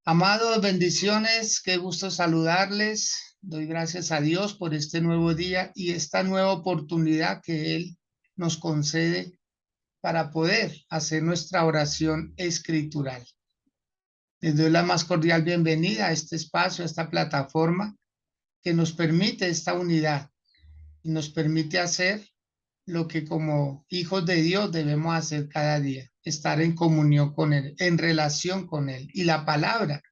Amados, bendiciones, qué gusto saludarles. Doy gracias a Dios por este nuevo día y esta nueva oportunidad que Él nos concede para poder hacer nuestra oración escritural. Les doy la más cordial bienvenida a este espacio, a esta plataforma que nos permite esta unidad y nos permite hacer lo que como hijos de Dios debemos hacer cada día, estar en comunión con Él, en relación con Él. Y la palabra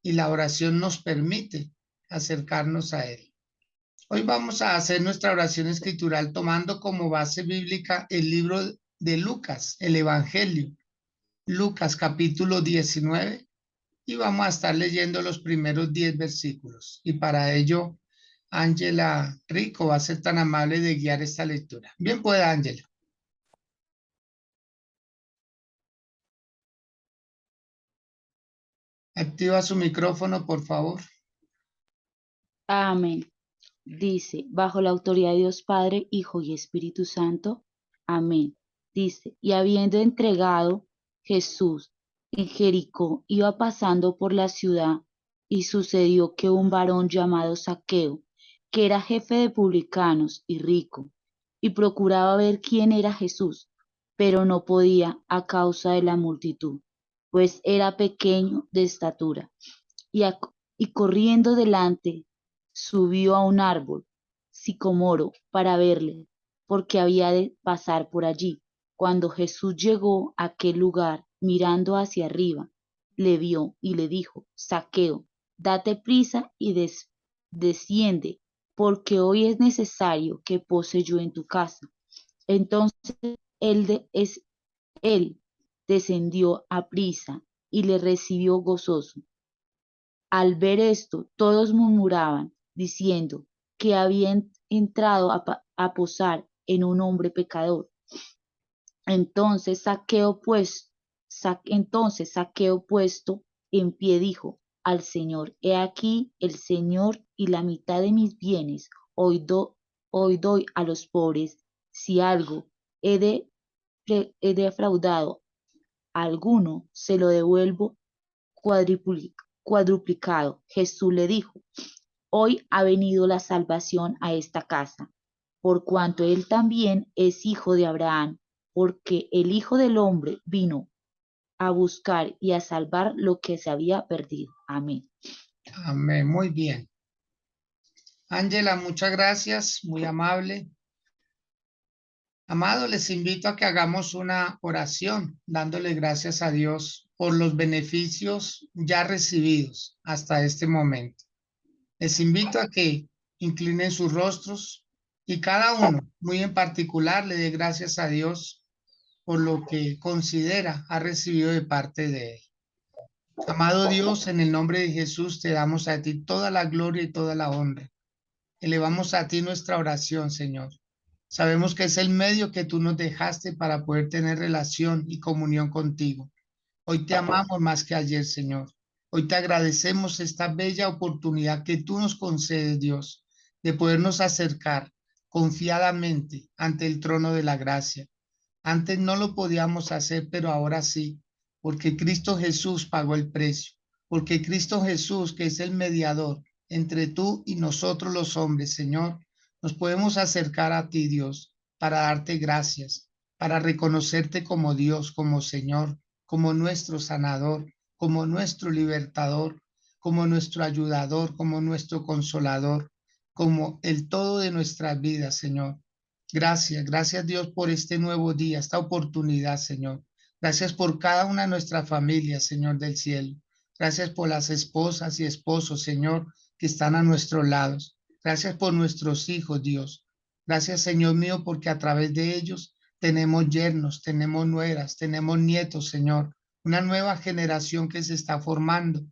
y la oración nos permite acercarnos a Él. Hoy vamos a hacer nuestra oración escritural tomando como base bíblica el libro de Lucas, el Evangelio, Lucas capítulo 19, y vamos a estar leyendo los primeros 10 versículos. Y para ello, Ángela Rico va a ser tan amable de guiar esta lectura. Bien pueda, Ángela. Activa su micrófono, por favor. Amén. Dice, bajo la autoridad de Dios Padre, Hijo y Espíritu Santo. Amén. Dice, y habiendo entregado Jesús en Jericó, iba pasando por la ciudad, y sucedió que un varón llamado Zaqueo, que era jefe de publicanos y rico, y procuraba ver quién era Jesús, pero no podía a causa de la multitud, pues era pequeño de estatura, y, y corriendo delante, subió a un árbol sicomoro para verle, porque había de pasar por allí. Cuando Jesús llegó a aquel lugar, mirando hacia arriba, le vio y le dijo: Zaqueo, date prisa y desciende, porque hoy es necesario que pose yo en tu casa. Entonces él descendió a prisa y le recibió gozoso. Al ver esto, todos murmuraban, diciendo que había entrado a posar en un hombre pecador. Entonces Zaqueo puesto en pie dijo al Señor: He aquí el Señor, y la mitad de mis bienes hoy doy a los pobres. Si algo he, de, he defraudado a alguno, se lo devuelvo cuadruplicado. Jesús le dijo: Hoy ha venido la salvación a esta casa, por cuanto él también es hijo de Abraham, porque el Hijo del Hombre vino a buscar y a salvar lo que se había perdido. Amén. Amén, muy bien. Ángela, muchas gracias, muy amable. Amados, les invito a que hagamos una oración dándole gracias a Dios por los beneficios ya recibidos hasta este momento. Les invito a que inclinen sus rostros y cada uno, muy en particular, le dé gracias a Dios por lo que considera ha recibido de parte de Él. Amado Dios, en el nombre de Jesús te damos a ti toda la gloria y toda la honra. Elevamos a ti nuestra oración, Señor. Sabemos que es el medio que tú nos dejaste para poder tener relación y comunión contigo. Hoy te amamos más que ayer, Señor. Hoy te agradecemos esta bella oportunidad que tú nos concedes, Dios, de podernos acercar confiadamente ante el trono de la gracia. Antes no lo podíamos hacer, pero ahora sí, porque Cristo Jesús pagó el precio, porque Cristo Jesús, que es el mediador entre tú y nosotros los hombres, Señor, nos podemos acercar a ti, Dios, para darte gracias, para reconocerte como Dios, como Señor, como nuestro sanador, como nuestro libertador, como nuestro ayudador, como nuestro consolador, como el todo de nuestras vidas, Señor. Gracias, gracias Dios por este nuevo día, esta oportunidad, Señor. Gracias por cada una de nuestras familias, Señor del cielo. Gracias por las esposas y esposos, Señor, que están a nuestros lados. Gracias por nuestros hijos, Dios. Gracias, Señor mío, porque a través de ellos tenemos yernos, tenemos nueras, tenemos nietos, Señor. Una nueva generación que se está formando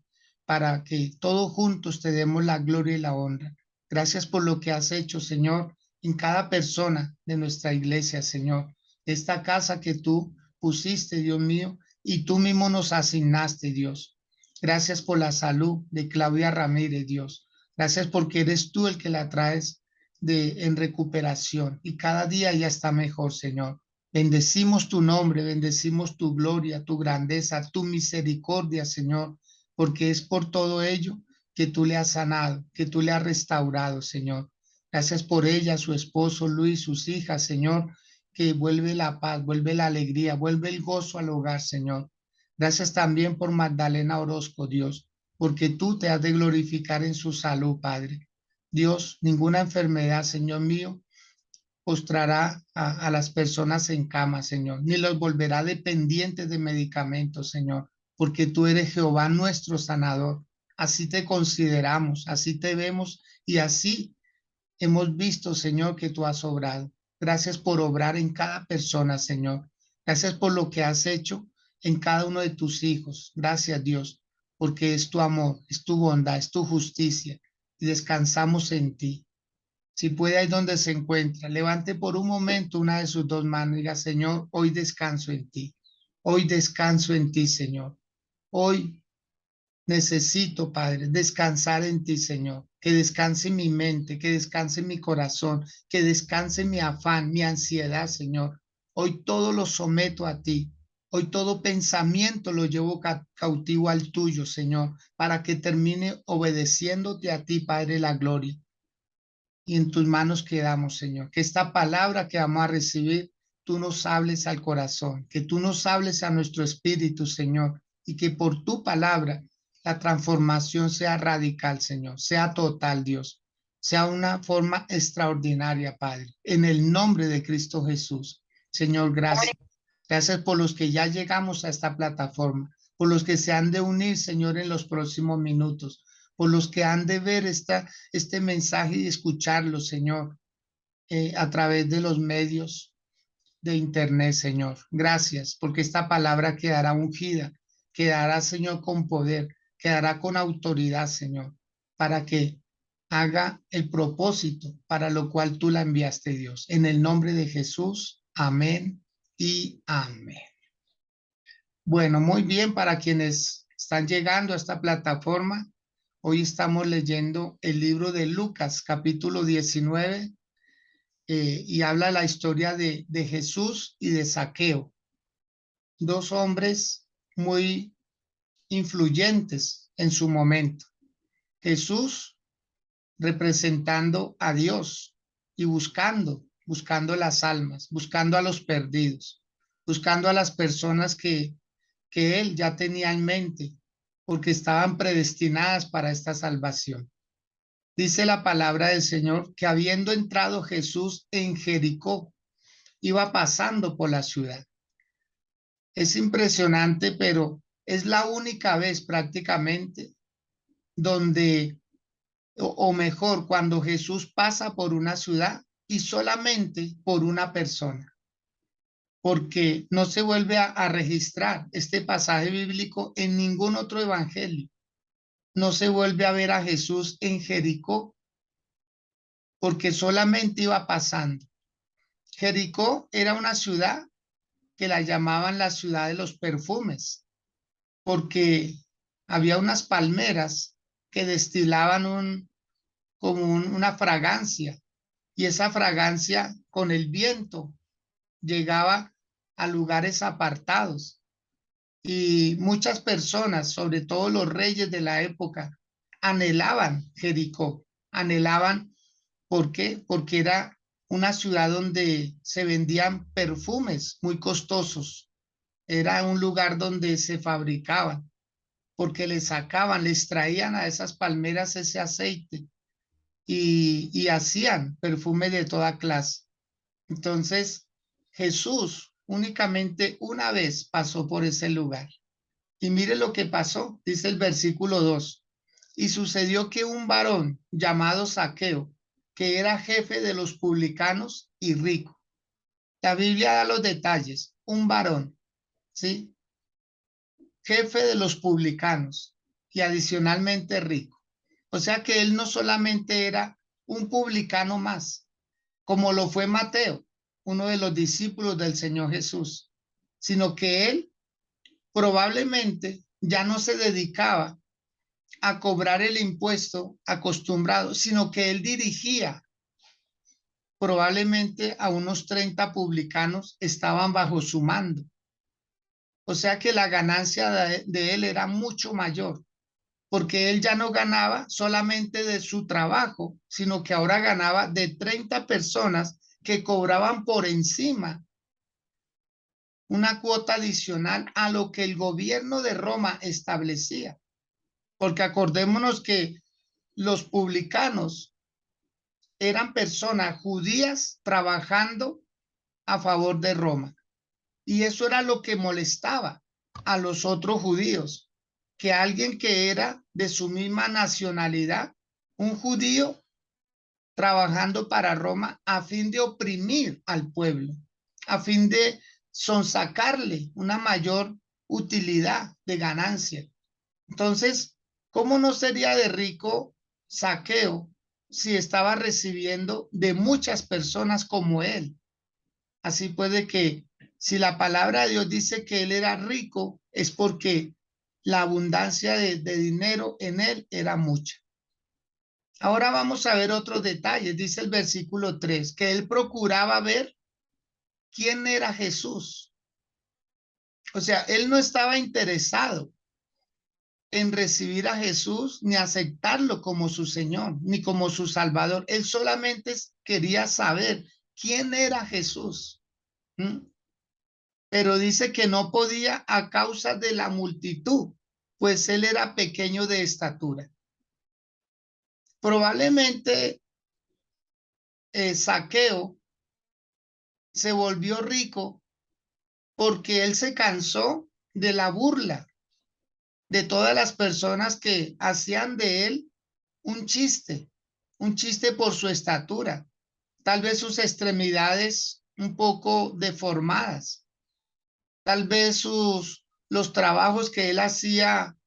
para que todos juntos te demos la gloria y la honra. Gracias por lo que has hecho, Señor, en cada persona de nuestra iglesia, Señor. Esta casa que tú pusiste, Dios mío, y tú mismo nos asignaste, Dios. Gracias por la salud de Claudia Ramírez, Dios. Gracias porque eres tú el que la traes en recuperación y cada día ya está mejor, Señor. Bendecimos tu nombre, bendecimos tu gloria, tu grandeza, tu misericordia, Señor, porque es por todo ello que tú le has sanado, que tú le has restaurado, Señor. Gracias por ella, su esposo Luis, sus hijas, Señor, que vuelve la paz, vuelve la alegría, vuelve el gozo al hogar, Señor. Gracias también por Magdalena Orozco, Dios, porque tú te has de glorificar en su salud, Padre. Dios, ninguna enfermedad, Señor mío, postrará a las personas en cama, Señor, ni los volverá dependientes de medicamentos, Señor, porque tú eres Jehová nuestro sanador. Así te consideramos, así te vemos y así hemos visto, Señor, que tú has obrado. Gracias por obrar en cada persona, Señor. Gracias por lo que has hecho en cada uno de tus hijos. Gracias, Dios, porque es tu amor, es tu bondad, es tu justicia y descansamos en ti. Si puede, ahí donde se encuentra, levante por un momento una de sus dos manos y diga, Señor, hoy descanso en ti. Hoy descanso en ti, Señor. Hoy necesito, Padre, descansar en ti, Señor. Que descanse mi mente, que descanse mi corazón, que descanse mi afán, mi ansiedad, Señor. Hoy todo lo someto a ti. Hoy todo pensamiento lo llevo cautivo al tuyo, Señor, para que termine obedeciéndote a ti, Padre, la gloria. Y en tus manos quedamos, Señor. Que esta palabra que vamos a recibir, tú nos hables al corazón, que tú nos hables a nuestro espíritu, Señor, y que por tu palabra la transformación sea radical, Señor, sea total, Dios, sea una forma extraordinaria, Padre, en el nombre de Cristo Jesús. Señor, gracias. Gracias por los que ya llegamos a esta plataforma, por los que se han de unir, Señor, en los próximos minutos, por los que han de ver este mensaje y escucharlo, Señor, a través de los medios de internet, Señor. Gracias, porque esta palabra quedará ungida, quedará, Señor, con poder, quedará con autoridad, Señor, para que haga el propósito para lo cual tú la enviaste, Dios. En el nombre de Jesús, amén y amén. Bueno, muy bien, para quienes están llegando a esta plataforma, hoy estamos leyendo el libro de Lucas, capítulo 19, y habla la historia de Jesús y de Zaqueo, dos hombres muy influyentes en su momento. Jesús representando a Dios y buscando las almas, buscando a los perdidos, buscando a las personas que él ya tenía en mente, porque estaban predestinadas para esta salvación. Dice la palabra del Señor que habiendo entrado Jesús en Jericó, iba pasando por la ciudad. Es impresionante, pero es la única vez prácticamente donde, o mejor, cuando Jesús pasa por una ciudad y solamente por una persona, porque no se vuelve a registrar este pasaje bíblico en ningún otro evangelio. No se vuelve a ver a Jesús en Jericó, porque solamente iba pasando. Jericó era una ciudad que la llamaban la ciudad de los perfumes, porque había unas palmeras que destilaban una fragancia, y esa fragancia con el viento llegaba a lugares apartados. Y muchas personas, sobre todo los reyes de la época, anhelaban Jericó, anhelaban, ¿por qué? Porque era una ciudad donde se vendían perfumes muy costosos, era un lugar donde se fabricaban, porque les sacaban, les traían a esas palmeras ese aceite y hacían perfume de toda clase. Entonces, Jesús únicamente una vez pasó por ese lugar. Y mire lo que pasó, dice el versículo 2. Y sucedió que un varón llamado Zaqueo, que era jefe de los publicanos y rico. La Biblia da los detalles. Un varón, ¿sí? Jefe de los publicanos y adicionalmente rico. O sea que él no solamente era un publicano más, como lo fue Mateo, uno de los discípulos del Señor Jesús, sino que él probablemente ya no se dedicaba a cobrar el impuesto acostumbrado, sino que él dirigía probablemente a unos 30 publicanos, estaban bajo su mando. O sea que la ganancia de él era mucho mayor porque él ya no ganaba solamente de su trabajo, sino que ahora ganaba de 30 personas que cobraban por encima una cuota adicional a lo que el gobierno de Roma establecía. Porque acordémonos que los publicanos eran personas judías trabajando a favor de Roma. Y eso era lo que molestaba a los otros judíos, que alguien que era de su misma nacionalidad, un judío, trabajando para Roma a fin de oprimir al pueblo, a fin de sonsacarle una mayor utilidad de ganancia. Entonces, ¿cómo no sería de rico Zaqueo si estaba recibiendo de muchas personas como él? Así puede que si la palabra de Dios dice que él era rico, es porque la abundancia de dinero en él era mucha. Ahora vamos a ver otros detalles. Dice el versículo 3, que él procuraba ver quién era Jesús. O sea, él no estaba interesado en recibir a Jesús ni aceptarlo como su Señor, ni como su Salvador. Él solamente quería saber quién era Jesús. Pero dice que no podía a causa de la multitud, pues él era pequeño de estatura. Probablemente Zaqueo se volvió rico porque él se cansó de la burla de todas las personas que hacían de él un chiste por su estatura, tal vez sus extremidades un poco deformadas, tal vez los trabajos que él hacía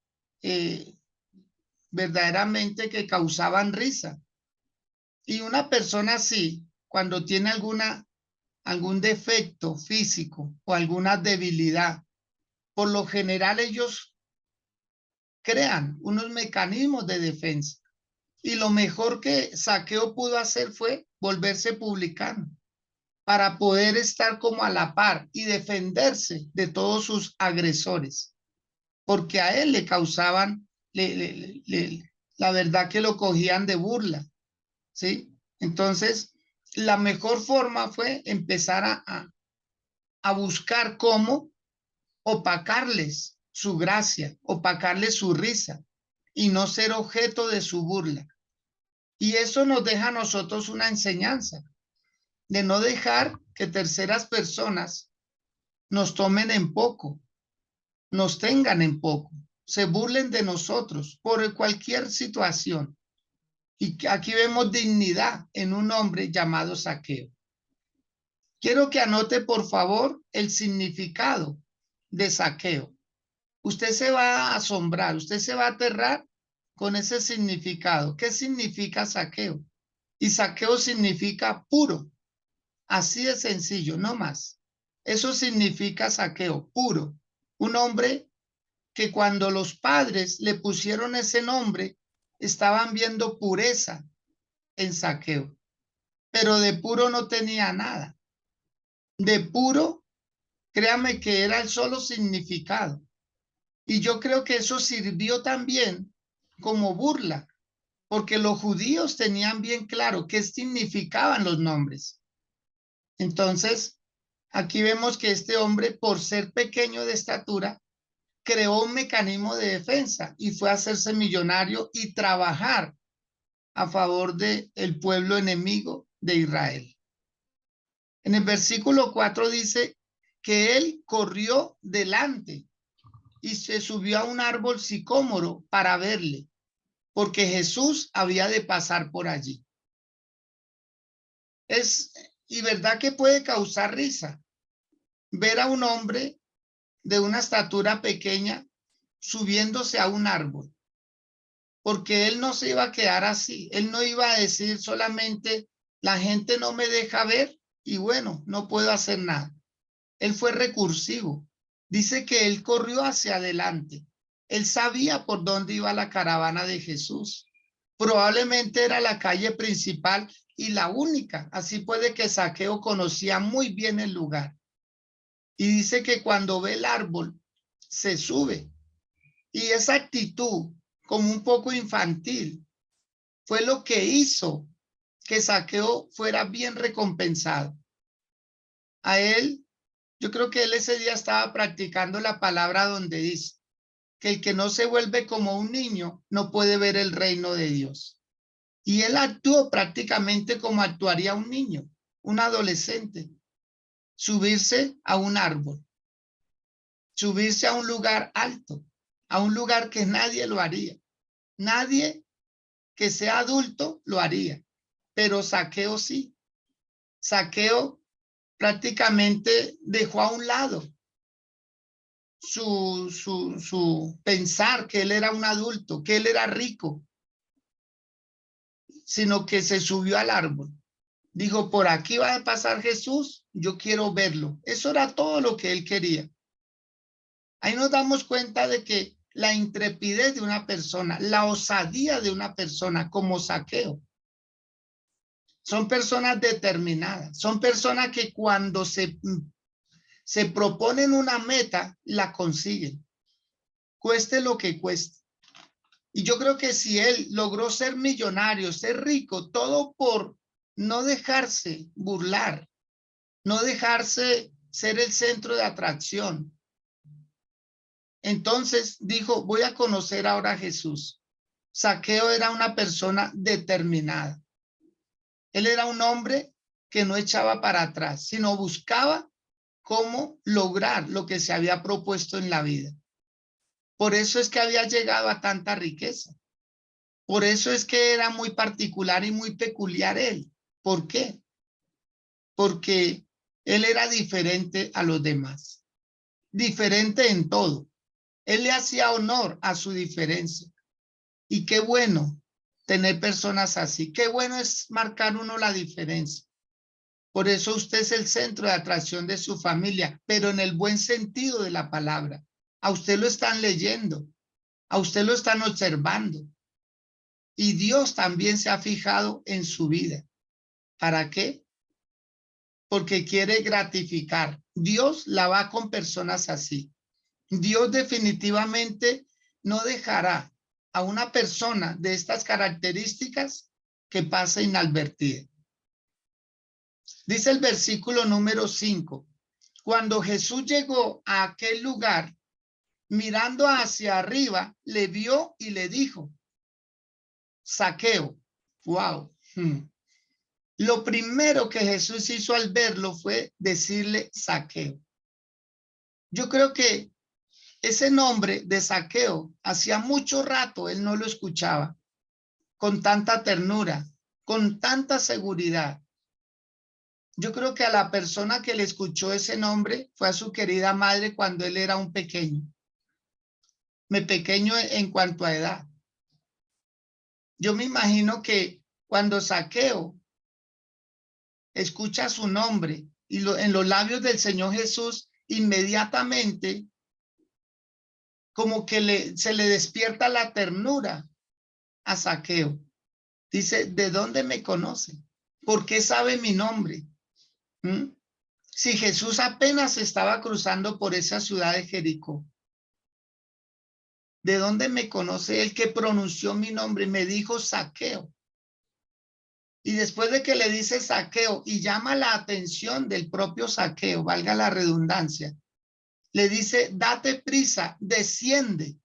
verdaderamente que causaban risa. Y una persona así, cuando tiene algún defecto físico o alguna debilidad, por lo general ellos crean unos mecanismos de defensa. Y lo mejor que Zaqueo pudo hacer fue volverse publicano para poder estar como a la par y defenderse de todos sus agresores, porque a él le causaban, la verdad que lo cogían de burla, ¿sí? Entonces, la mejor forma fue empezar a buscar cómo opacarles su gracia, opacarles su risa y no ser objeto de su burla. Y eso nos deja a nosotros una enseñanza de no dejar que terceras personas nos tomen en poco, nos tengan en poco, se burlen de nosotros por cualquier situación. Y aquí vemos dignidad en un hombre llamado Zaqueo. Quiero que anote, por favor, el significado de Zaqueo. Usted se va a asombrar, usted se va a aterrar con ese significado. ¿Qué significa Zaqueo? Y Zaqueo significa puro. Así de sencillo, no más. Eso significa Zaqueo, puro. Un hombre que cuando los padres le pusieron ese nombre, estaban viendo pureza en Zaqueo. Pero de puro no tenía nada. De puro, créame que era el solo significado. Y yo creo que eso sirvió también como burla, porque los judíos tenían bien claro qué significaban los nombres. Entonces, aquí vemos que este hombre, por ser pequeño de estatura, creó un mecanismo de defensa y fue a hacerse millonario y trabajar a favor del pueblo enemigo de Israel. En el versículo 4 dice que él corrió delante y se subió a un árbol sicómoro para verle, porque Jesús había de pasar por allí. Y verdad que puede causar risa ver a un hombre de una estatura pequeña subiéndose a un árbol, porque él no se iba a quedar así, él no iba a decir solamente la gente no me deja ver y bueno, no puedo hacer nada. Él fue recursivo, dice que él corrió hacia adelante, él sabía por dónde iba la caravana de Jesús, probablemente era la calle principal y la única, así puede que Zaqueo conocía muy bien el lugar. Y dice que cuando ve el árbol, se sube. Y esa actitud como un poco infantil. Fue lo que hizo que Zaqueo fuera bien recompensado. A él, yo creo que él ese día estaba practicando la palabra donde dice que el que no se vuelve como un niño no puede ver el reino de Dios. Y él actuó prácticamente como actuaría un niño, un adolescente. Subirse a un árbol, subirse a un lugar alto, a un lugar que nadie lo haría. Nadie que sea adulto lo haría, pero Zaqueo sí. Zaqueo prácticamente dejó a un lado su pensar que él era un adulto, que él era rico, sino que se subió al árbol. Dijo, por aquí va a pasar Jesús, yo quiero verlo. Eso era todo lo que él quería. Ahí nos damos cuenta de que la intrepidez de una persona, la osadía de una persona como Zaqueo, son personas determinadas, son personas que cuando se proponen una meta, la consiguen, cueste lo que cueste. Y yo creo que si él logró ser millonario, ser rico, todo por no dejarse burlar, no dejarse ser el centro de atracción. Entonces dijo, voy a conocer ahora a Jesús. Zaqueo era una persona determinada. Él era un hombre que no echaba para atrás, sino buscaba cómo lograr lo que se había propuesto en la vida. Por eso es que había llegado a tanta riqueza. Por eso es que era muy particular y muy peculiar él. ¿Por qué? Porque él era diferente a los demás. Diferente en todo. Él le hacía honor a su diferencia. Y qué bueno tener personas así. Qué bueno es marcar uno la diferencia. Por eso usted es el centro de atracción de su familia, pero en el buen sentido de la palabra. A usted lo están leyendo, a usted lo están observando. Y Dios también se ha fijado en su vida. ¿Para qué? Porque quiere gratificar. Dios la va con personas así. Dios definitivamente no dejará a una persona de estas características que pase inadvertida. Dice el versículo número 5. Cuando Jesús llegó a aquel lugar, mirando hacia arriba, le vio y le dijo, Zaqueo, wow. Lo primero que Jesús hizo al verlo fue decirle Zaqueo. Yo creo que ese nombre de Zaqueo, hacía mucho rato él no lo escuchaba con tanta ternura, con tanta seguridad. Yo creo que a la persona que le escuchó ese nombre fue a su querida madre cuando él era un pequeño. Pequeño en cuanto a edad. Yo me imagino que cuando Zaqueo escucha su nombre y en los labios del Señor Jesús, inmediatamente como que se le despierta la ternura a Zaqueo. Dice, ¿de dónde me conoce? ¿Por qué sabe mi nombre? Si Jesús apenas estaba cruzando por esa ciudad de Jericó, ¿de dónde me conoce el que pronunció mi nombre? Me dijo Zaqueo. Y después de que le dice Zaqueo y llama la atención del propio Zaqueo, valga la redundancia, le dice, date prisa, desciende.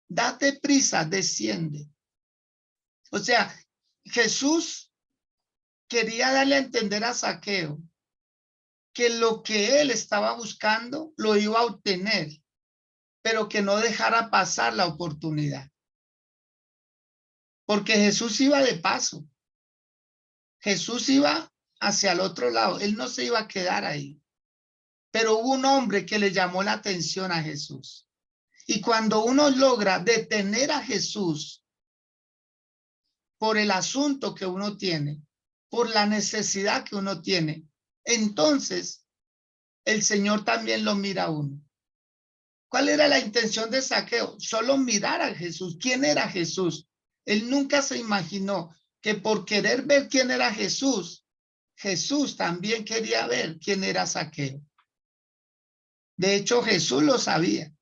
Date prisa, desciende. O sea, Jesús quería darle a entender a Zaqueo que lo que él estaba buscando lo iba a obtener, pero que no dejara pasar la oportunidad. Porque Jesús iba de paso. Jesús iba hacia el otro lado. Él no se iba a quedar ahí. Pero hubo un hombre que le llamó la atención a Jesús. Y cuando uno logra detener a Jesús por el asunto que uno tiene, por la necesidad que uno tiene, entonces el Señor también lo mira a uno. ¿Cuál era la intención de Zaqueo? Solo mirar a Jesús. ¿Quién era Jesús? Él nunca se imaginó que por querer ver quién era Jesús, Jesús también quería ver quién era Zaqueo. De hecho, Jesús lo sabía.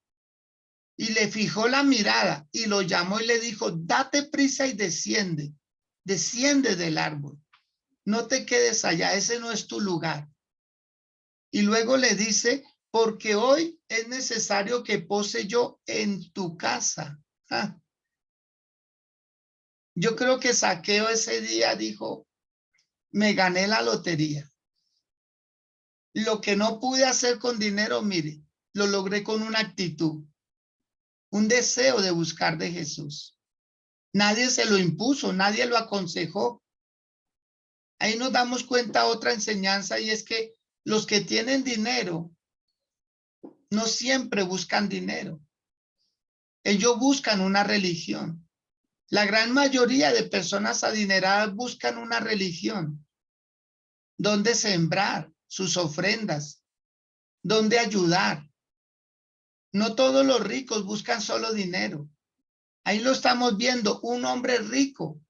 y le fijó la mirada y lo llamó y le dijo, date prisa y desciende, desciende del árbol. No te quedes allá, ese no es tu lugar. Y luego le dice, porque hoy es necesario que pose yo en tu casa. Ah, yo creo que Zaqueo ese día dijo, me gané la lotería. Lo que no pude hacer con dinero, mire, lo logré con una actitud, un deseo de buscar de Jesús. Nadie se lo impuso, nadie lo aconsejó. Ahí nos damos cuenta otra enseñanza y es que los que tienen dinero no siempre buscan dinero. Ellos buscan una religión. La gran mayoría de personas adineradas buscan una religión donde sembrar sus ofrendas, donde ayudar. No todos los ricos buscan solo dinero. Ahí lo estamos viendo, un hombre rico.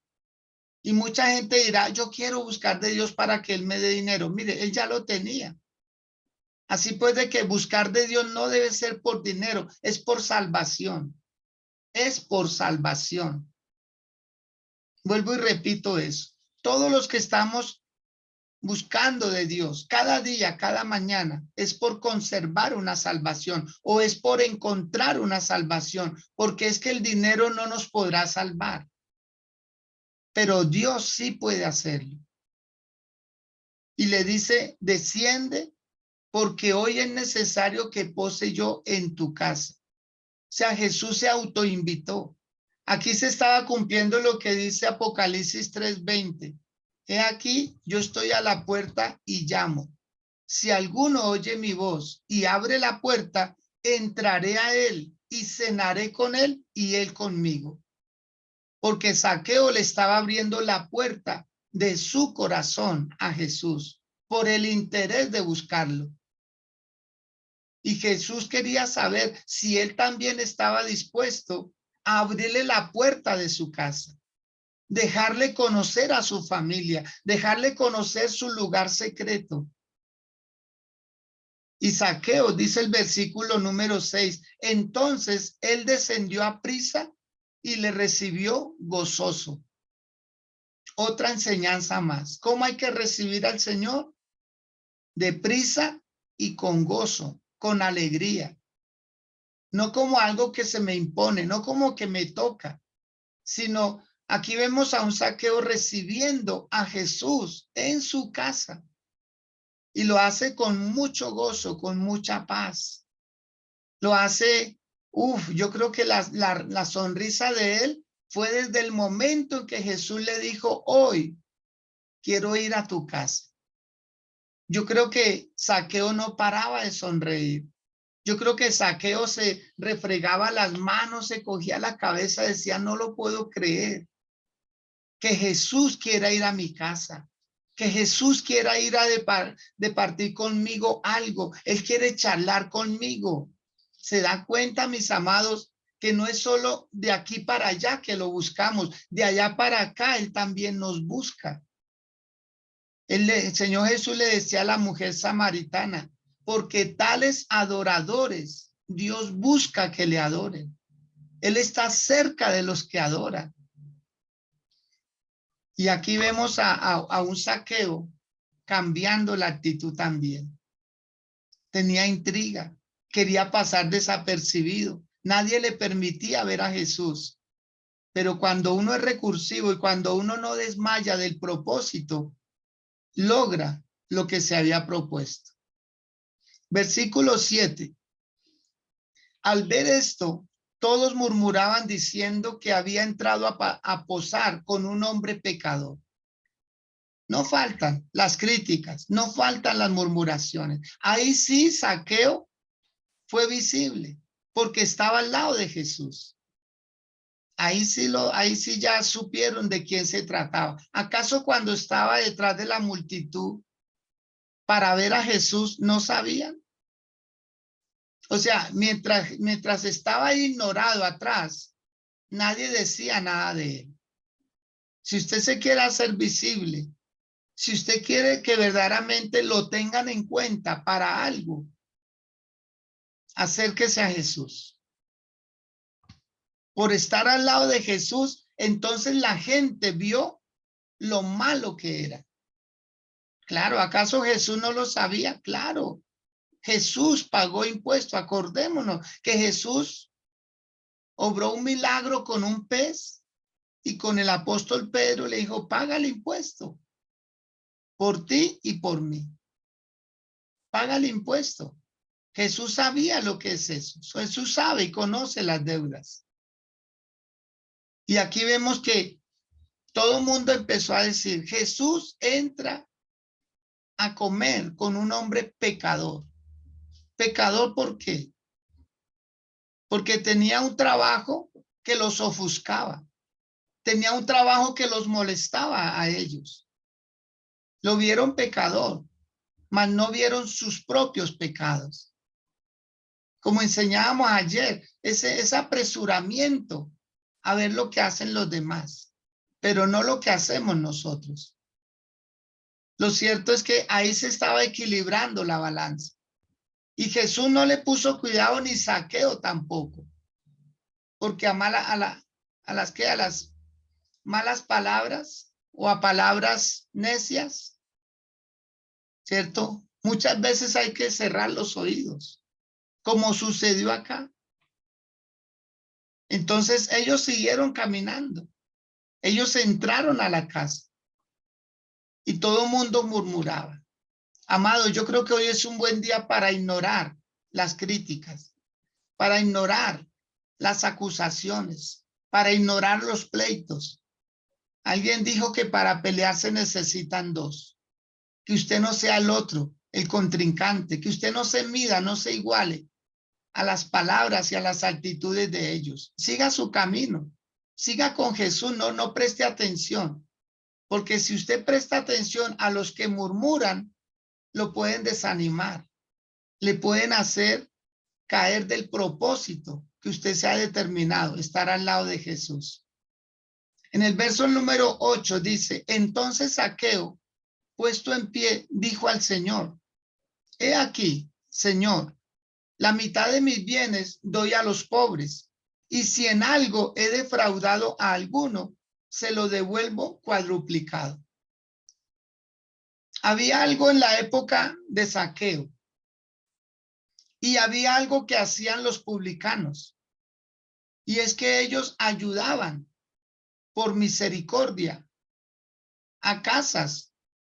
Y mucha gente dirá, yo quiero buscar de Dios para que Él me dé dinero. Mire, Él ya lo tenía. Así pues de que buscar de Dios no debe ser por dinero, es por salvación. Es por salvación. Vuelvo y repito eso. Todos los que estamos buscando de Dios cada día, cada mañana, es por conservar una salvación o es por encontrar una salvación, porque es que el dinero no nos podrá salvar, pero Dios sí puede hacerlo. Y le dice, desciende porque hoy es necesario que pose yo en tu casa. O sea, Jesús se autoinvitó. Aquí se estaba cumpliendo lo que dice Apocalipsis 3:20. He aquí, yo estoy a la puerta y llamo. Si alguno oye mi voz y abre la puerta, entraré a él y cenaré con él y él conmigo. Porque Zaqueo le estaba abriendo la puerta de su corazón a Jesús por el interés de buscarlo. Y Jesús quería saber si él también estaba dispuesto a abrirle la puerta de su casa, dejarle conocer a su familia, dejarle conocer su lugar secreto. Y Zaqueo, dice el versículo número 6, entonces él descendió a prisa y le recibió gozoso. Otra enseñanza más. ¿Cómo hay que recibir al Señor? Deprisa y con gozo, con alegría. No como algo que se me impone, no como que me toca, sino aquí vemos a un Zaqueo recibiendo a Jesús en su casa y lo hace con mucho gozo, con mucha paz. Lo hace, yo creo que la sonrisa de él fue desde el momento en que Jesús le dijo, hoy quiero ir a tu casa. Yo creo que Zaqueo no paraba de sonreír. Yo creo que Zaqueo se refregaba las manos, se cogía la cabeza, decía, no lo puedo creer. Que Jesús quiera ir a mi casa. Que Jesús quiera ir a departir conmigo algo. Él quiere charlar conmigo. ¿Se da cuenta, mis amados, que no es solo de aquí para allá que lo buscamos? De allá para acá, Él también nos busca. El Señor Jesús le decía a la mujer samaritana, porque tales adoradores, Dios busca que le adoren. Él está cerca de los que adoran. Y aquí vemos a un Zaqueo cambiando la actitud también. Tenía intriga, quería pasar desapercibido. Nadie le permitía ver a Jesús. Pero cuando uno es recursivo y cuando uno no desmaya del propósito, logra lo que se había propuesto. Versículo 7. Al ver esto, todos murmuraban diciendo que había entrado a posar con un hombre pecador. No faltan las críticas, no faltan las murmuraciones. Ahí sí, Zaqueo fue visible porque estaba al lado de Jesús. Ahí sí ya supieron de quién se trataba. ¿Acaso cuando estaba detrás de la multitud para ver a Jesús no sabían? O sea, mientras estaba ignorado atrás, nadie decía nada de él. Si usted se quiere hacer visible, si usted quiere que verdaderamente lo tengan en cuenta para algo, acérquese a Jesús. por estar al lado de Jesús, entonces la gente vio lo malo que era. Claro, ¿acaso Jesús no lo sabía? Claro, Jesús pagó impuesto. Acordémonos que Jesús obró un milagro con un pez y con el apóstol Pedro le dijo, paga el impuesto por ti y por mí. Paga el impuesto. Jesús sabía lo que es eso. Jesús sabe y conoce las deudas. Y aquí vemos que todo el mundo empezó a decir, Jesús entra a comer con un hombre pecador. ¿Pecador por qué? Porque tenía un trabajo que los ofuscaba. Tenía un trabajo que los molestaba a ellos. Lo vieron pecador, mas no vieron sus propios pecados. Como enseñábamos ayer, ese apresuramiento a ver lo que hacen los demás, pero no lo que hacemos nosotros. Lo cierto es que ahí se estaba equilibrando la balanza. Y Jesús no le puso cuidado ni Zaqueo tampoco. Porque a las malas palabras o a palabras necias, ¿cierto? Muchas veces hay que cerrar los oídos, como sucedió acá. Entonces ellos siguieron caminando. Ellos entraron a la casa y todo el mundo murmuraba. Amado, yo creo que hoy es un buen día para ignorar las críticas, para ignorar las acusaciones, para ignorar los pleitos. Alguien dijo que para pelear se necesitan dos. Que usted no sea el otro, el contrincante, que usted no se mida, no se iguale a las palabras y a las actitudes de ellos. Siga su camino, siga con Jesús, no preste atención, porque si usted presta atención a los que murmuran, lo pueden desanimar, le pueden hacer caer del propósito que usted se ha determinado, estar al lado de Jesús. En el verso número 8 dice, entonces Zaqueo, puesto en pie, dijo al Señor, he aquí, Señor, la mitad de mis bienes doy a los pobres, y si en algo he defraudado a alguno, se lo devuelvo cuadruplicado. Había algo en la época de Zaqueo, y había algo que hacían los publicanos, y es que ellos ayudaban por misericordia a casas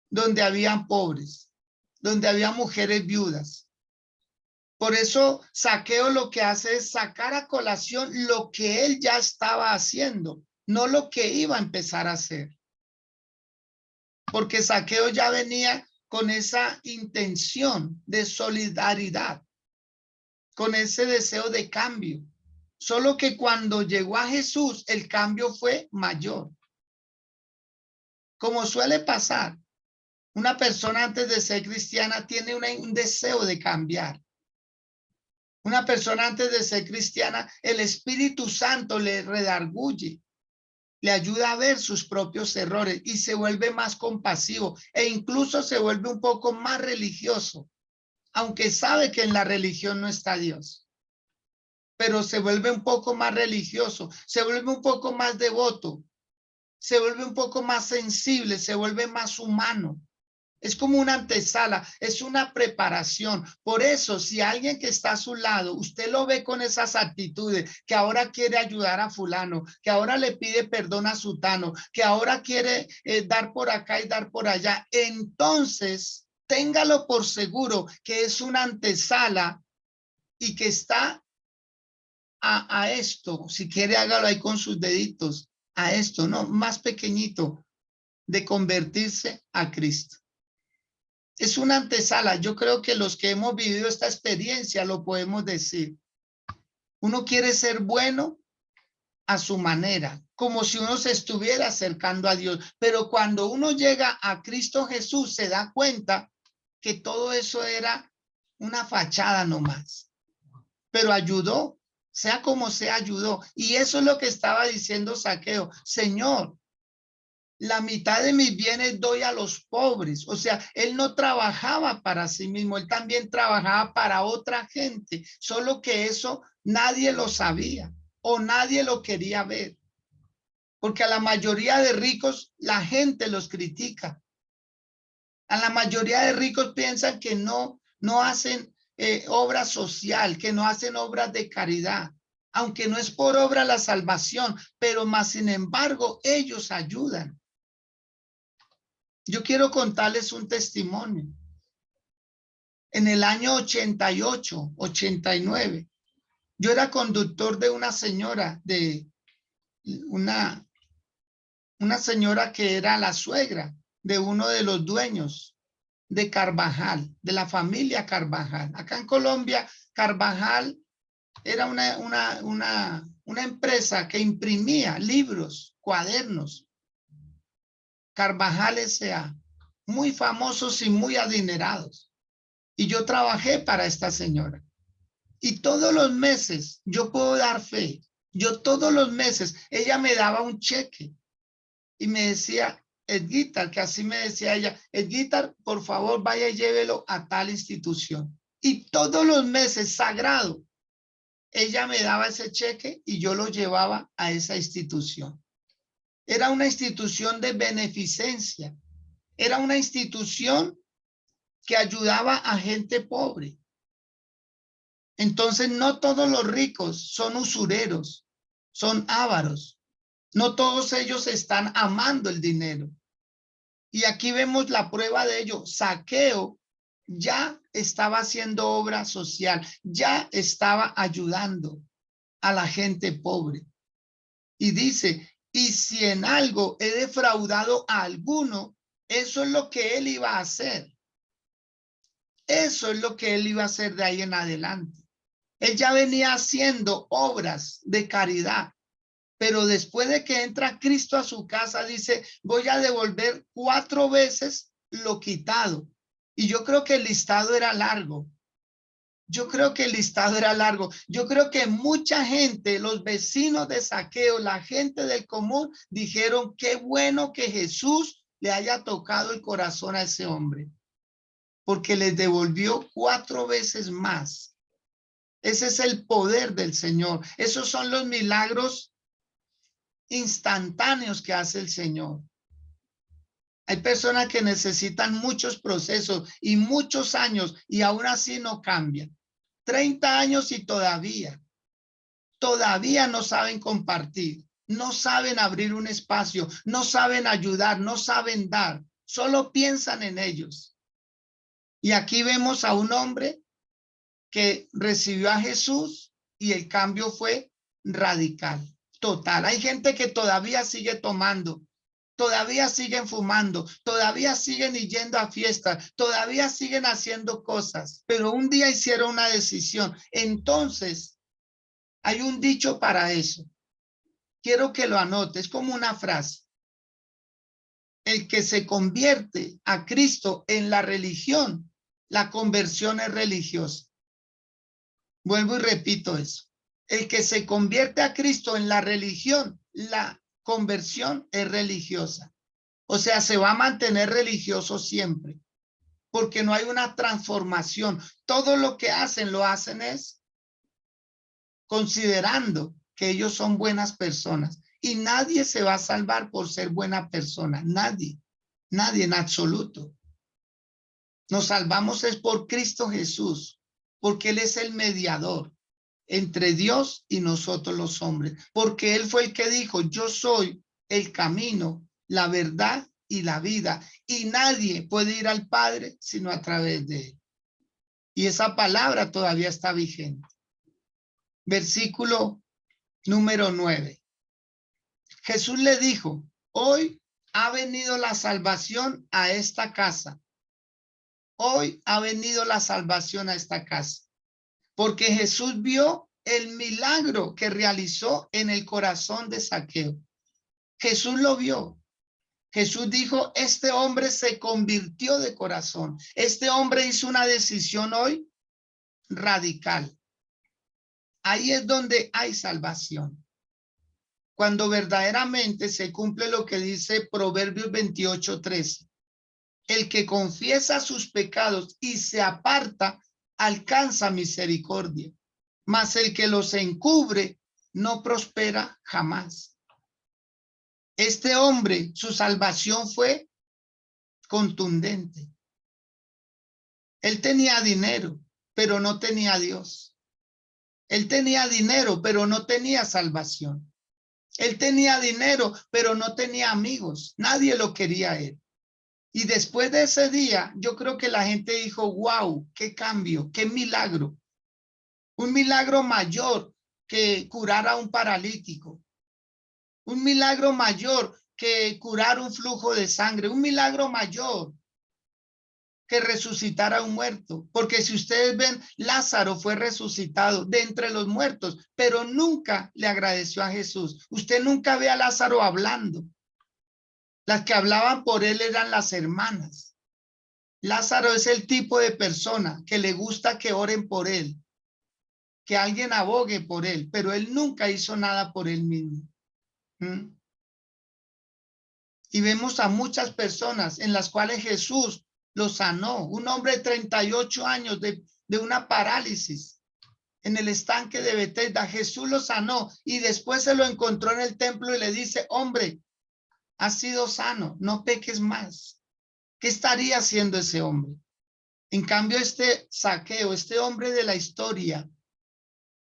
donde habían pobres, donde había mujeres viudas. Por eso Zaqueo lo que hace es sacar a colación lo que él ya estaba haciendo, no lo que iba a empezar a hacer. Porque Zaqueo ya venía con esa intención de solidaridad, con ese deseo de cambio. Solo que cuando llegó a Jesús, el cambio fue mayor. Como suele pasar, una persona antes de ser cristiana tiene un deseo de cambiar. Una persona antes de ser cristiana, el Espíritu Santo le redarguye, le ayuda a ver sus propios errores y se vuelve más compasivo e incluso se vuelve un poco más religioso, aunque sabe que en la religión no está Dios. Pero se vuelve un poco más religioso, se vuelve un poco más devoto, se vuelve un poco más sensible, se vuelve más humano. Es como una antesala, es una preparación. Por eso, si alguien que está a su lado, usted lo ve con esas actitudes, que ahora quiere ayudar a fulano, que ahora le pide perdón a sutano, que ahora quiere dar por acá y dar por allá, entonces téngalo por seguro que es una antesala y que está a esto. Si quiere, hágalo ahí con sus deditos, a esto, no, más pequeñito, de convertirse a Cristo. Es una antesala. Yo creo que los que hemos vivido esta experiencia lo podemos decir. Uno quiere ser bueno a su manera, como si uno se estuviera acercando a Dios. Pero cuando uno llega a Cristo Jesús, se da cuenta que todo eso era una fachada nomás. Pero ayudó, sea como sea, ayudó. Y eso es lo que estaba diciendo Zaqueo. Señor, la mitad de mis bienes doy a los pobres. O sea, él no trabajaba para sí mismo, él también trabajaba para otra gente, solo que eso nadie lo sabía. o nadie lo quería ver. Porque a la mayoría de ricos la gente los critica. A la mayoría de ricos piensan que no hacen obra social, que no hacen obras de caridad, aunque no es por obra la salvación, pero más sin embargo ellos ayudan. Yo quiero contarles un testimonio. En el año 88, 89, yo era conductor de una señora, de una señora que era la suegra de uno de los dueños de Carvajal, de la familia Carvajal. Acá en Colombia, Carvajal era una empresa que imprimía libros, cuadernos. Carvajal S.A., muy famosos y muy adinerados. Y yo trabajé para esta señora. Y todos los meses, yo puedo dar fe, yo todos los meses, ella me daba un cheque y me decía, Edguitar, que así me decía ella, Edguitar, por favor, vaya y llévelo a tal institución. Y todos los meses, sagrado, ella me daba ese cheque y yo lo llevaba a esa institución. Era una institución de beneficencia, era una institución que ayudaba a gente pobre. Entonces, no todos los ricos son usureros, son ávaros. No todos ellos están amando el dinero. Y aquí vemos la prueba de ello. Zaqueo ya estaba haciendo obra social, ya estaba ayudando a la gente pobre. Y dice, y si en algo he defraudado a alguno, eso es lo que él iba a hacer. Eso es lo que él iba a hacer de ahí en adelante. Él ya venía haciendo obras de caridad, pero después de que entra Cristo a su casa, dice, voy a devolver 4 veces lo quitado. Y yo creo que el listado era largo. Yo creo que el listado era largo. Yo creo que mucha gente, los vecinos de Zaqueo, la gente del común, dijeron, qué bueno que Jesús le haya tocado el corazón a ese hombre, porque les devolvió 4 veces más. Ese es el poder del Señor. Esos son los milagros instantáneos que hace el Señor. Hay personas que necesitan muchos procesos y muchos años y aún así no cambian. 30 años y todavía no saben compartir, no saben abrir un espacio, no saben ayudar, no saben dar, solo piensan en ellos. Y aquí vemos a un hombre que recibió a Jesús y el cambio fue radical, total. Hay gente que todavía sigue tomando, todavía siguen fumando, todavía siguen yendo a fiestas, todavía siguen haciendo cosas, pero un día hicieron una decisión. Entonces, hay un dicho para eso. Quiero que lo anotes, es como una frase. El que se convierte a Cristo en la religión, la conversión es religiosa. Vuelvo y repito eso. El que se convierte a Cristo en la religión, la conversión es religiosa. O sea, se va a mantener religioso siempre, porque no hay una transformación. Todo lo que hacen, lo hacen es considerando que ellos son buenas personas. Y nadie se va a salvar por ser buena persona. Nadie, nadie en absoluto. Nos salvamos es por Cristo Jesús, porque Él es el mediador entre Dios y nosotros los hombres, porque Él fue el que dijo, yo soy el camino, la verdad y la vida, y nadie puede ir al Padre sino a través de Él. Y esa palabra todavía está vigente. Versículo número 9. Jesús le dijo, hoy ha venido la salvación a esta casa. Hoy ha venido la salvación a esta casa. Porque Jesús vio el milagro que realizó en el corazón de Zaqueo. Jesús lo vio. Jesús dijo, este hombre se convirtió de corazón. Este hombre hizo una decisión hoy radical. Ahí es donde hay salvación. Cuando verdaderamente se cumple lo que dice Proverbios 28:13. El que confiesa sus pecados y se aparta, alcanza misericordia. Mas el que los encubre no prospera jamás. Este hombre, su salvación fue contundente. Él tenía dinero, pero no tenía a Dios. Él tenía dinero, pero no tenía salvación. Él tenía dinero, pero no tenía amigos. Nadie lo quería a él. Y después de ese día, yo creo que la gente dijo, wow, qué cambio, qué milagro. Un milagro mayor que curar a un paralítico. Un milagro mayor que curar un flujo de sangre. Un milagro mayor que resucitar a un muerto. Porque si ustedes ven, Lázaro fue resucitado de entre los muertos, pero nunca le agradeció a Jesús. Usted nunca ve a Lázaro hablando. Las que hablaban por él eran las hermanas. Lázaro es el tipo de persona que le gusta que oren por él, que alguien abogue por él, pero él nunca hizo nada por él mismo. Y vemos a muchas personas en las cuales Jesús lo sanó. Un hombre de 38 años de una parálisis en el estanque de Betesda. Jesús lo sanó y después se lo encontró en el templo y le dice, hombre, has sido sano, no peques más. ¿Qué estaría haciendo ese hombre? En cambio, este Zaqueo, este hombre de la historia,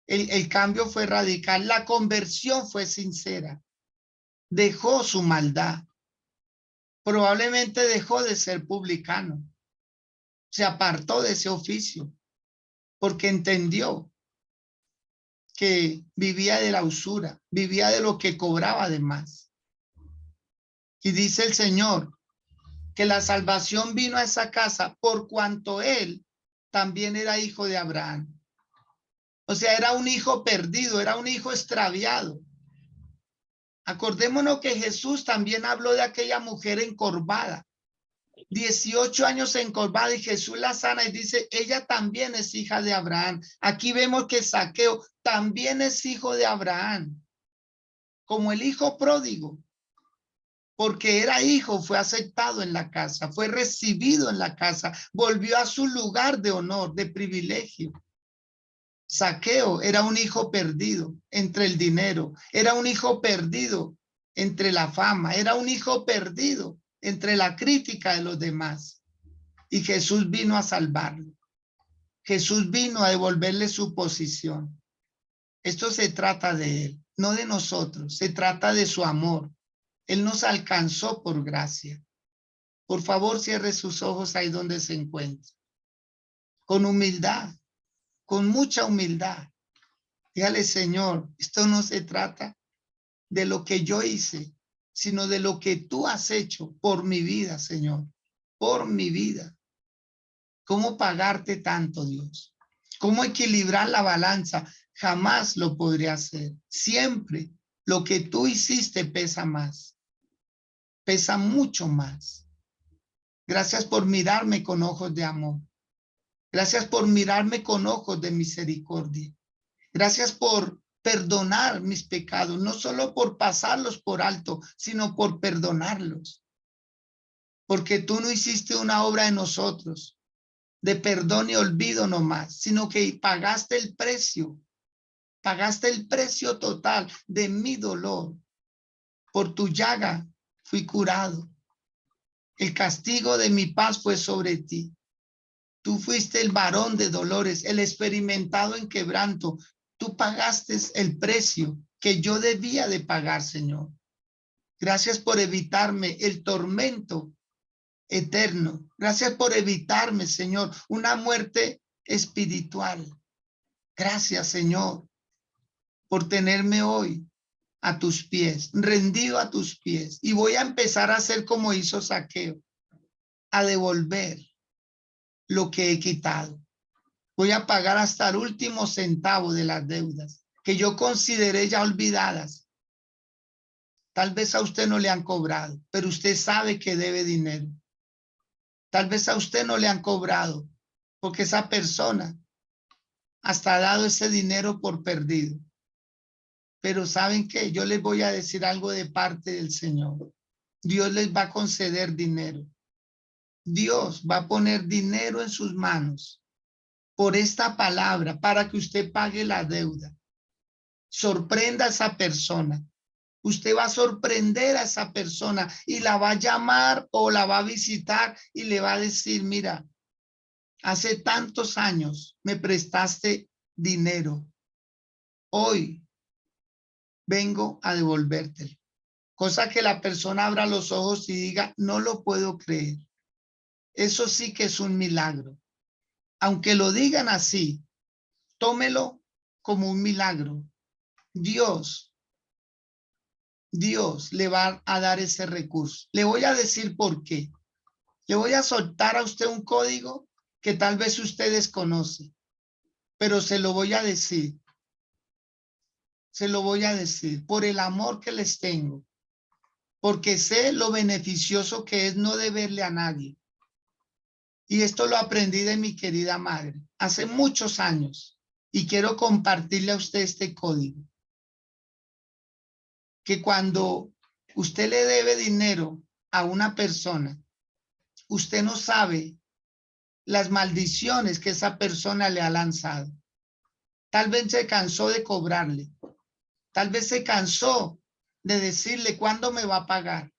el cambio fue radical, la conversión fue sincera, dejó su maldad, probablemente dejó de ser publicano, se apartó de ese oficio, porque entendió que vivía de la usura, vivía de lo que cobraba de más. Y dice el Señor que la salvación vino a esa casa por cuanto él también era hijo de Abraham. O sea, era un hijo perdido, era un hijo extraviado. Acordémonos que Jesús también habló de aquella mujer encorvada, 18 años encorvada, y Jesús la sana y dice, ella también es hija de Abraham. Aquí vemos que Zaqueo también es hijo de Abraham, como el hijo pródigo, porque era hijo, fue aceptado en la casa, fue recibido en la casa, volvió a su lugar de honor, de privilegio. Zaqueo era un hijo perdido entre el dinero, era un hijo perdido entre la fama, era un hijo perdido entre la crítica de los demás. Y Jesús vino a salvarlo. Jesús vino a devolverle su posición. Esto se trata de él, no de nosotros, se trata de su amor. Él nos alcanzó por gracia. Por favor, cierre sus ojos ahí donde se encuentra. Con humildad, con mucha humildad. Dígale, Señor, esto no se trata de lo que yo hice, sino de lo que tú has hecho por mi vida, Señor, por mi vida. ¿Cómo pagarte tanto, Dios? ¿Cómo equilibrar la balanza? Jamás lo podré hacer. Siempre lo que tú hiciste pesa más, pesa mucho más. Gracias por mirarme con ojos de amor. Gracias por mirarme con ojos de misericordia. Gracias por perdonar mis pecados, no solo por pasarlos por alto, sino por perdonarlos. Porque tú no hiciste una obra en nosotros de perdón y olvido nomás, sino que pagaste el precio total de mi dolor. Por tu llaga fui curado. El castigo de mi paz fue sobre ti. Tú fuiste el varón de dolores, el experimentado en quebranto. Tú pagaste el precio que yo debía de pagar, Señor. Gracias por evitarme el tormento eterno. Gracias por evitarme, Señor, una muerte espiritual. Gracias, Señor, por tenerme hoy a tus pies, rendido a tus pies. Y voy a empezar a hacer como hizo Zaqueo, a devolver lo que he quitado. Voy a pagar hasta el último centavo de las deudas que yo consideré ya olvidadas. Tal vez a usted no le han cobrado, pero usted sabe que debe dinero. Tal vez a usted no le han cobrado, porque esa persona hasta ha dado ese dinero por perdido. Pero ¿saben qué? Yo les voy a decir algo de parte del Señor. Dios les va a conceder dinero. Dios va a poner dinero en sus manos por esta palabra para que usted pague la deuda. Sorprenda a esa persona. Usted va a sorprender a esa persona y la va a llamar o la va a visitar y le va a decir, mira, hace tantos años me prestaste dinero. Hoy vengo a devolvértelo. Cosa que la persona abra los ojos y diga, no lo puedo creer. Eso sí que es un milagro. Aunque lo digan así, tómelo como un milagro. Dios le va a dar ese recurso. Le voy a decir por qué. Le voy a soltar a usted un código que tal vez usted desconoce, pero se lo voy a decir. Se lo voy a decir por el amor que les tengo, porque sé lo beneficioso que es no deberle a nadie. Y esto lo aprendí de mi querida madre hace muchos años y quiero compartirle a usted este código. Que cuando usted le debe dinero a una persona, usted no sabe las maldiciones que esa persona le ha lanzado. Tal vez se cansó de cobrarle. Tal vez se cansó de decirle cuándo me va a pagar.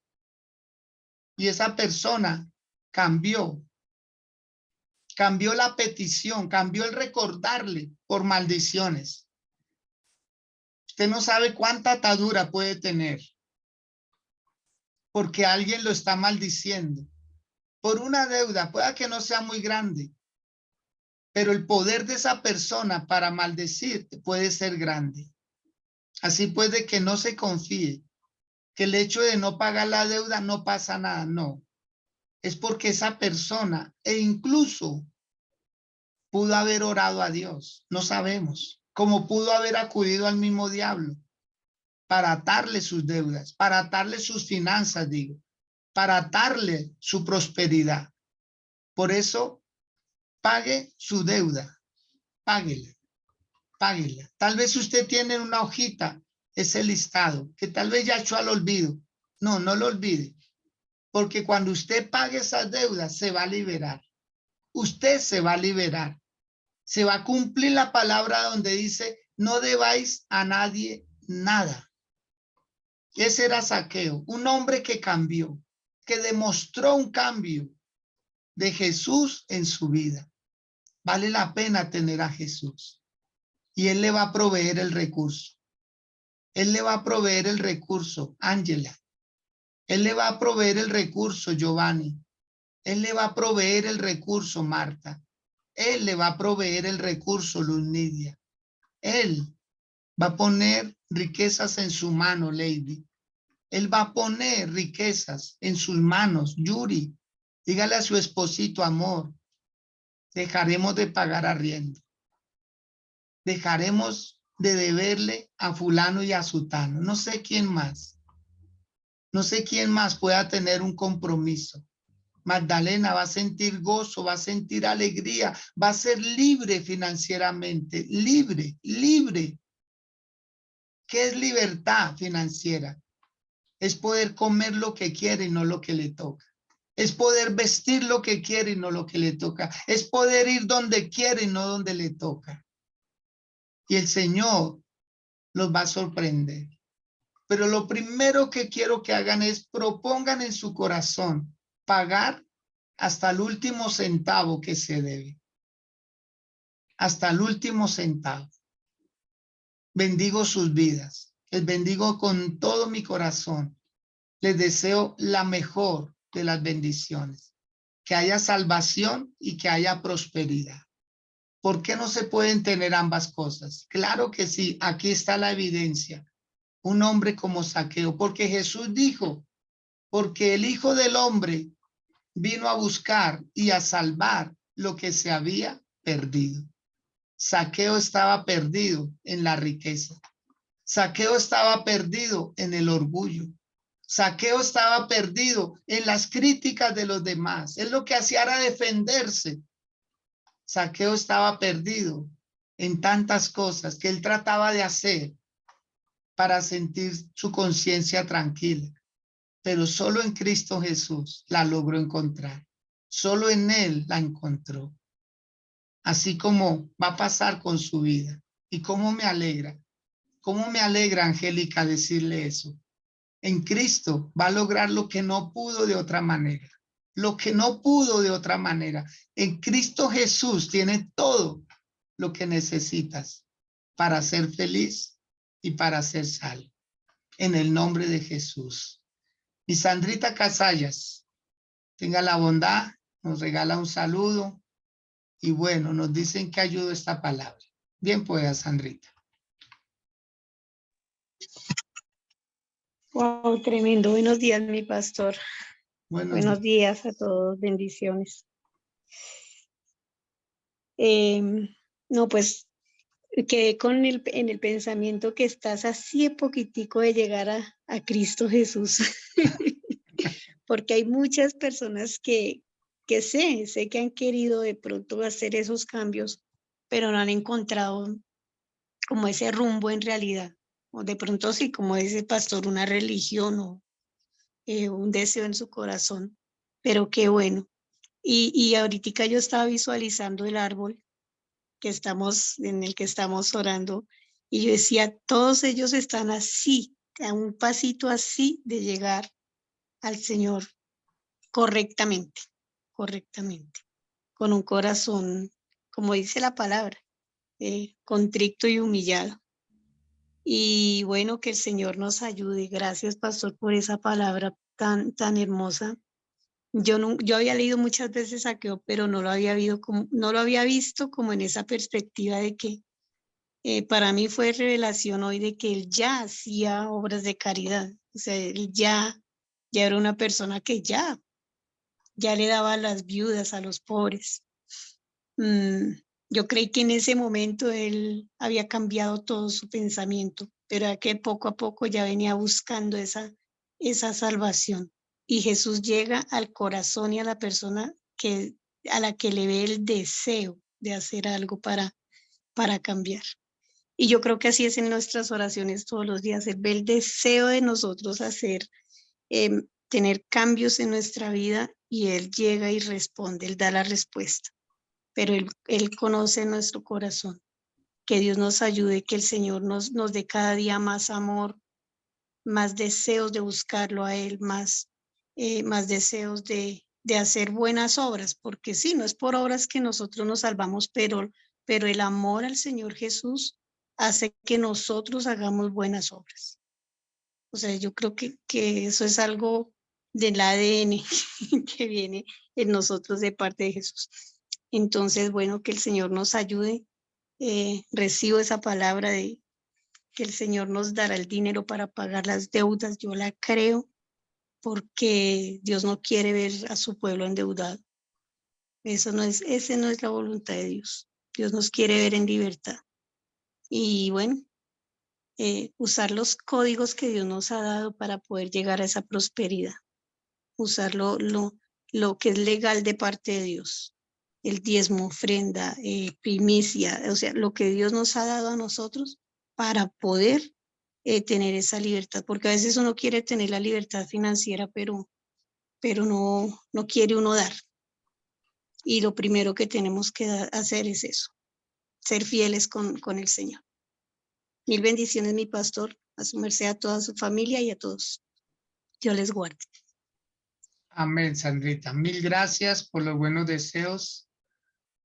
Y esa persona cambió la petición, cambió el recordarle por maldiciones. Usted no sabe cuánta atadura puede tener porque alguien lo está maldiciendo por una deuda, pueda que no sea muy grande, pero el poder de esa persona para maldecir puede ser grande. Así puede que no se confíe, que el hecho de no pagar la deuda no pasa nada, no. Es porque esa persona, e incluso pudo haber orado a Dios, no sabemos, como pudo haber acudido al mismo diablo para atarle sus deudas, para atarle sus finanzas, digo, para atarle su prosperidad. Por eso, pague su deuda, páguela, páguela. Tal vez usted tiene una hojita, ese listado, que tal vez ya echó al olvido. No, no lo olvide, porque cuando usted pague esas deudas, se va a liberar. Usted se va a liberar. Se va a cumplir la palabra donde dice, no debáis a nadie nada. Ese era Zaqueo, un hombre que cambió, que demostró un cambio de Jesús en su vida. Vale la pena tener a Jesús y Él le va a proveer el recurso. Él le va a proveer el recurso, Ángela. Él le va a proveer el recurso, Giovanni. Él le va a proveer el recurso, Marta. Él le va a proveer el recurso, Luz Nidia. Él va a poner riquezas en su mano, Lady. Él va a poner riquezas en sus manos, Yuri. Dígale a su esposito, amor, dejaremos de pagar arriendo. Dejaremos de deberle a fulano y a sutano. No sé quién más. No sé quién más pueda tener un compromiso. Magdalena va a sentir gozo, va a sentir alegría, va a ser libre financieramente, libre, libre. ¿Qué es libertad financiera? Es poder comer lo que quiere y no lo que le toca. Es poder vestir lo que quiere y no lo que le toca. Es poder ir donde quiere y no donde le toca. Y el Señor los va a sorprender. Pero lo primero que quiero que hagan es propongan en su corazón pagar hasta el último centavo que se debe. Hasta el último centavo. Bendigo sus vidas. Les bendigo con todo mi corazón. Les deseo la mejor de las bendiciones. Que haya salvación y que haya prosperidad. ¿Por qué no se pueden tener ambas cosas? Claro que sí, aquí está la evidencia. Un hombre como Zaqueo, porque Jesús dijo, porque el Hijo del Hombre vino a buscar y a salvar lo que se había perdido. Zaqueo estaba perdido en la riqueza. Zaqueo estaba perdido en el orgullo. Zaqueo estaba perdido en las críticas de los demás. Él lo que hacía era defenderse. Zaqueo estaba perdido en tantas cosas que él trataba de hacer para sentir su conciencia tranquila. Pero solo en Cristo Jesús la logró encontrar. Solo en Él la encontró. Así como va a pasar con su vida. Y cómo me alegra ¿Cómo me alegra, Angélica, decirle eso? En Cristo va a lograr lo que no pudo de otra manera. Lo que no pudo de otra manera. En Cristo Jesús tiene todo lo que necesitas para ser feliz y para ser salvo. En el nombre de Jesús. Y Sandrita Casallas, tenga la bondad, nos regala un saludo y bueno, nos dicen que ayudó esta palabra. Bien pueda, Sandrita. Wow, tremendo. Buenos días, mi pastor. Buenos días. Días a todos. Bendiciones. No, pues quedé en el pensamiento que estás así de poquitico de llegar a Cristo Jesús. Porque hay muchas personas que sé que han querido de pronto hacer esos cambios, pero no han encontrado como ese rumbo en realidad. O de pronto sí, como dice el pastor, una religión o un deseo en su corazón. Pero qué bueno. Y ahorita yo estaba visualizando el árbol en el que estamos orando, y yo decía, todos ellos están así, a un pasito así de llegar al Señor correctamente, con un corazón, como dice la palabra, contrito y humillado. Y bueno, que el Señor nos ayude. Gracias, pastor, por esa palabra tan hermosa. Yo había leído muchas veces Saqueo, pero no lo había visto como en esa perspectiva de que para mí fue revelación hoy de que él ya hacía obras de caridad. O sea, él ya era una persona que ya le daba a las viudas, a los pobres. Yo creí que en ese momento él había cambiado todo su pensamiento, pero que poco a poco ya venía buscando esa salvación. Y Jesús llega al corazón y a la persona a la que le ve el deseo de hacer algo para cambiar. Y yo creo que así es en nuestras oraciones todos los días. Él ve el deseo de nosotros tener cambios en nuestra vida, y Él llega y responde, Él da la respuesta. Pero Él conoce nuestro corazón. Que Dios nos ayude, que el Señor nos dé cada día más amor, más deseos de buscarlo a Él, más deseos de hacer buenas obras, porque sí, no es por obras que nosotros nos salvamos, pero el amor al Señor Jesús hace que nosotros hagamos buenas obras. O sea, yo creo que eso es algo del ADN que viene en nosotros de parte de Jesús. Entonces, bueno, que el Señor nos ayude. Recibo esa palabra de que el Señor nos dará el dinero para pagar las deudas. Yo la creo, porque Dios no quiere ver a su pueblo endeudado. Esa no es la voluntad de Dios. Dios nos quiere ver en libertad. Y bueno, usar los códigos que Dios nos ha dado para poder llegar a esa prosperidad. Usar lo que es legal de parte de Dios. El diezmo, ofrenda, primicia, o sea, lo que Dios nos ha dado a nosotros para poder tener esa libertad, porque a veces uno quiere tener la libertad financiera, pero no quiere uno dar. Y lo primero que tenemos que hacer es eso, ser fieles con el Señor. Mil bendiciones, mi pastor, a su merced, a toda su familia y a todos. Dios les guarde. Amén, Sandrita. Mil gracias por los buenos deseos.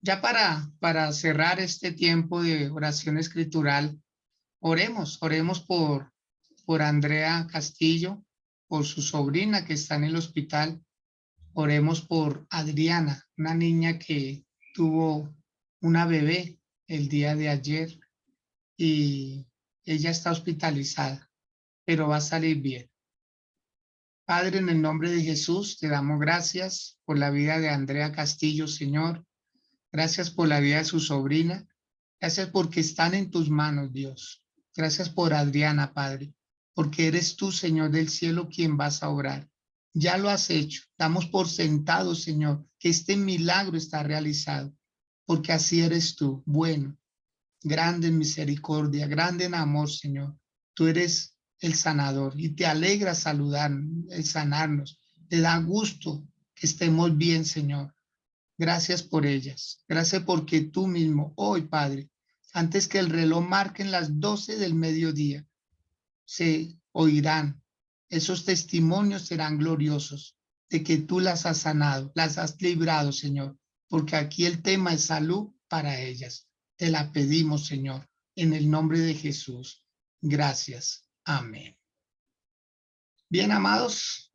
Ya para cerrar este tiempo de oración escritural, oremos por Andrea Castillo, por su sobrina que está en el hospital. Oremos por Adriana, una niña que tuvo una bebé el día de ayer y ella está hospitalizada, pero va a salir bien. Padre, en el nombre de Jesús, te damos gracias por la vida de Andrea Castillo, Señor. Gracias por la vida de su sobrina. Gracias porque están en tus manos, Dios. Gracias por Adriana, Padre, porque eres tú, Señor del cielo, quien vas a obrar. Ya lo has hecho. Damos por sentado, Señor, que este milagro está realizado, porque así eres tú, bueno, grande en misericordia, grande en amor, Señor. Tú eres el sanador y te alegra saludar, el sanarnos. Te da gusto que estemos bien, Señor. Gracias por ellas. Gracias porque tú mismo hoy, Padre, Antes que el reloj marquen las 12 del mediodía, se oirán. Esos testimonios serán gloriosos de que tú las has sanado, las has librado, Señor, porque aquí el tema es salud para ellas. Te la pedimos, Señor, en el nombre de Jesús. Gracias. Amén. Bien, amados,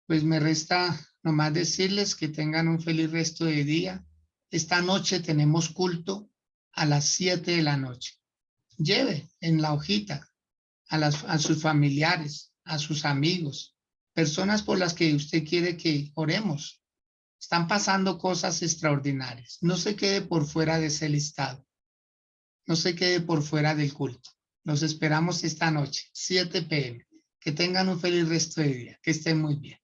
pues me resta nomás decirles que tengan un feliz resto de día. Esta noche tenemos culto a las 7 de la noche. Lleve en la hojita a sus familiares, a sus amigos, personas por las que usted quiere que oremos. Están pasando cosas extraordinarias. No se quede por fuera de ese listado. No se quede por fuera del culto. Los esperamos esta noche, 7 p.m. Que tengan un feliz resto de día. Que estén muy bien.